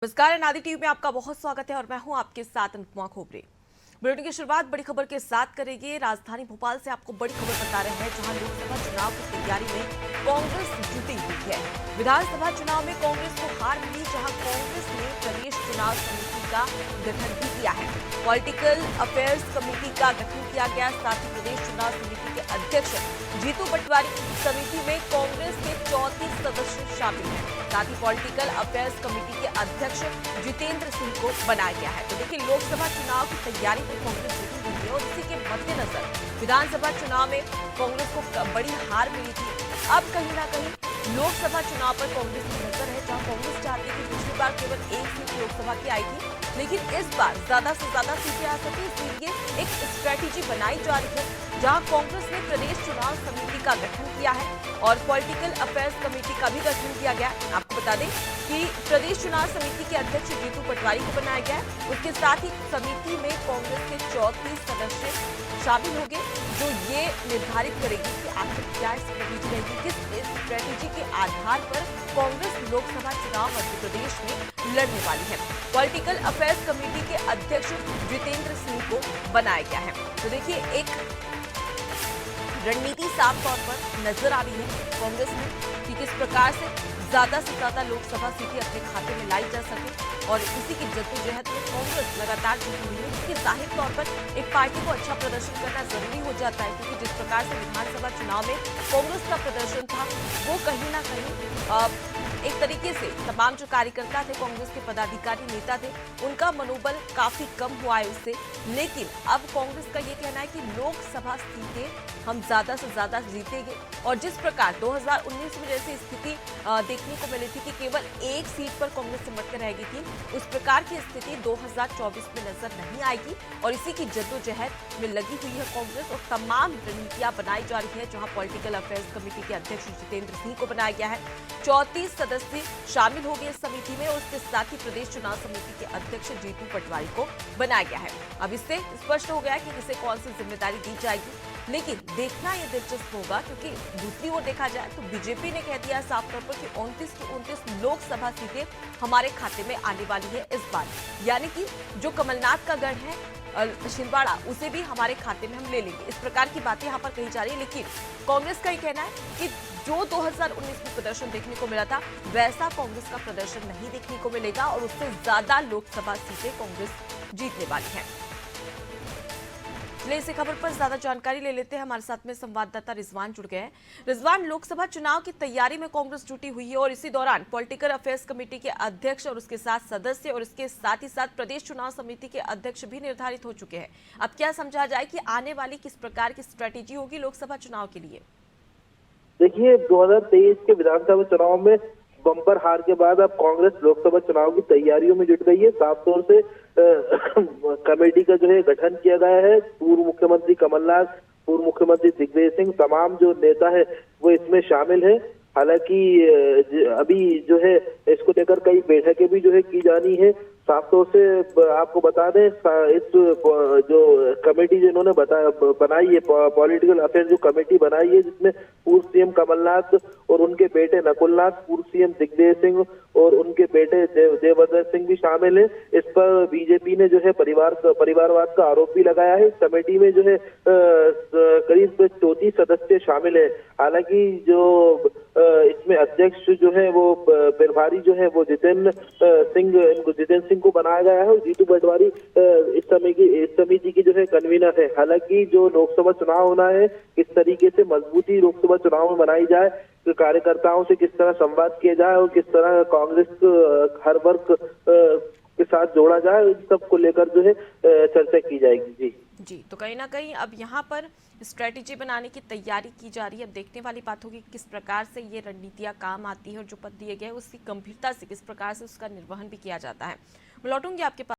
नमस्कार, अनादि टीवी में आपका बहुत स्वागत है और मैं हूं आपके साथ अनुपमा खोबरे। बुलेटिन की शुरुआत बड़ी खबर के साथ करेंगे। राजधानी भोपाल से आपको बड़ी खबर बता रहे हैं, जहां लोकसभा चुनाव की तैयारी में कांग्रेस जुटी हुई है। विधानसभा चुनाव में कांग्रेस को हार मिली, जहां कांग्रेस ने प्रदेश चुनाव समिति का गठन भी किया है। पॉलिटिकल अफेयर्स कमेटी का गठन किया गया। साथ ही प्रदेश चुनाव समिति के अध्यक्ष जीतू पटवारी समिति में कांग्रेस के 34 सदस्य शामिल हैं। साथ ही पॉलिटिकल अफेयर्स कमेटी के अध्यक्ष जितेंद्र सिंह को बनाया गया है। तो देखिए, लोकसभा चुनाव की तैयारी में कांग्रेस जुटी हुई है और इसी के मद्देनजर विधानसभा चुनाव में कांग्रेस को बड़ी हार मिली थी। अब कहीं ना कहीं लोकसभा चुनाव पर कांग्रेस की नजर है, जहां कांग्रेस चाहती थी। पिछली बार केवल एक सीट लोकसभा की आई थी, लेकिन इस बार ज्यादा से ज्यादा सीटें आ सके, इसलिए एक स्ट्रेटेजी बनाई जा रही है, जहां कांग्रेस ने प्रदेश चुनाव समिति का गठन किया है और पॉलिटिकल अफेयर्स कमेटी का भी गठन किया गया। आपको बता दें कि प्रदेश चुनाव समिति के अध्यक्ष जीतू पटवारी को बनाया गया है। उसके साथ ही समिति में कांग्रेस के 34 सदस्य शामिल होंगे, जो ये निर्धारित करेगी कि आखिर क्या स्ट्रेटेजी रहेगी, किस स्ट्रेटेजी के आधार पर कांग्रेस लोकसभा चुनाव मध्य प्रदेश में लड़ने वाली है। पॉलिटिकल अफेयर्स कमेटी के अध्यक्ष जितेंद्र सिंह को बनाया गया है। तो देखिए, एक रणनीति साफ तौर पर नजर आ रही है कांग्रेस में कि किस प्रकार से ज्यादा लोकसभा सीटें अपने खाते में लाई जा सके, और इसी की जद्दोजहद में कांग्रेस लगातार जुटी हुई है, क्योंकि जाहिर तौर पर एक पार्टी को अच्छा प्रदर्शन करना जरूरी हो जाता है, क्योंकि जिस प्रकार से विधानसभा चुनाव में कांग्रेस का प्रदर्शन था, वो कहीं ना कहीं एक तरीके से तमाम जो कार्यकर्ता थे, कांग्रेस के पदाधिकारी नेता थे, उनका मनोबल काफी कम हुआ है उससे। लेकिन अब कांग्रेस का ये कहना है कि लोकसभा सीटें हम ज्यादा से ज्यादा जीतेंगे, और जिस प्रकार 2019 में जैसी स्थिति देखने को मिली थी कि केवल एक सीट पर कांग्रेस सिमट कर रह गई थी, उस प्रकार की स्थिति 2024 में नजर नहीं आएगी, और इसी की जद्दोजहद में लगी हुई है कांग्रेस और तमाम रणनीतियां बनाई जा रही है, जहां पॉलिटिकल अफेयर्स कमेटी के अध्यक्ष जितेंद्र सिंह को बनाया गया है। 34 सदस्य शामिल हो गए इस समिति में, और उसके साथ ही प्रदेश चुनाव समिति के अध्यक्ष जीतू पटवारी को बनाया गया है। अब इससे स्पष्ट हो गया कि किसे कौन सी जिम्मेदारी दी जाएगी, लेकिन देखना यह दिलचस्प होगा, क्योंकि दूसरी ओर देखा जाए तो बीजेपी ने कह दिया साफ तौर पर कि 29 की 29 लोकसभा सीटें हमारे खाते में आने वाली है इस बार, यानी कि जो कमलनाथ का गढ़ है छिंदवाड़ा, उसे भी हमारे खाते में हम ले लेंगे। इस प्रकार की बातें यहाँ पर कही जा रही है, लेकिन कांग्रेस का ये कहना है कि जो 2019 में प्रदर्शन देखने को मिला था, वैसा कांग्रेस का प्रदर्शन नहीं देखने को मिलेगा, और उससे ज्यादा लोकसभा सीटें कांग्रेस जीतने वाली है। चलिए, इसी खबर पर ज्यादा जानकारी ले लेते हैं। हमारे साथ में संवाददाता रिजवान जुड़ गए हैं। रिजवान, लोकसभा चुनाव की तैयारी में कांग्रेस जुटी हुई है, और इसी दौरान पॉलिटिकल अफेयर्स कमेटी के अध्यक्ष और उसके साथ सदस्य और इसके साथ ही साथ प्रदेश चुनाव समिति के अध्यक्ष भी निर्धारित हो चुके हैं। अब क्या समझा जाए कि आने वाली किस प्रकार की स्ट्रेटेजी होगी लोकसभा चुनाव के लिए? देखिए, 2023 के विधानसभा चुनाव में बम्पर हार के बाद अब कांग्रेस लोकसभा चुनाव की तैयारियों में जुट गई है। साफ तौर से कमेटी का जो है गठन किया गया है। पूर्व मुख्यमंत्री कमलनाथ, पूर्व मुख्यमंत्री दिग्विजय सिंह, तमाम जो नेता है वो इसमें शामिल है। हालांकि अभी जो है इसको लेकर कई बैठकें भी जो है की जानी है। साफ तौर से आपको बता दें, इस जो कमेटी जिन्होंने बनाई है, पॉलिटिकल अफेयर्स जो कमेटी बनाई है, जिसमें पूर्व सीएम कमलनाथ और उनके बेटे नकुलनाथ, पूर्व सीएम दिग्विजय सिंह और उनके बेटे देवेंद्र सिंह भी शामिल है। इस पर बीजेपी ने जो है परिवारवाद का आरोप भी लगाया है। इस कमेटी में जो है करीब 34 सदस्य शामिल है। हालांकि जो इसमें अध्यक्ष जो है वो प्रभारी जो है वो जितेंद्र सिंह को बनाया गया है, और जीतू पटवारी इस समिति की जो है कन्वीनर है। हालांकि जो लोकसभा चुनाव होना है, किस तरीके से मजबूती लोकसभा चुनाव में बनाई जाए, तो कार्यकर्ताओं से किस तरह संवाद किया जाए और किस तरह कांग्रेस हर वर्ग के साथ जोड़ा जाए, इन सब को लेकर जो है चर्चा की जाएगी। जी, तो कहीं ना कहीं अब यहाँ पर स्ट्रेटेजी बनाने की तैयारी की जा रही है। अब देखने वाली बात होगी किस प्रकार से ये रणनीतियां काम आती है, और जो पद दिए गए उसकी गंभीरता से किस प्रकार से उसका निर्वहन भी किया जाता है। मैं लौटूंगी आपके पास।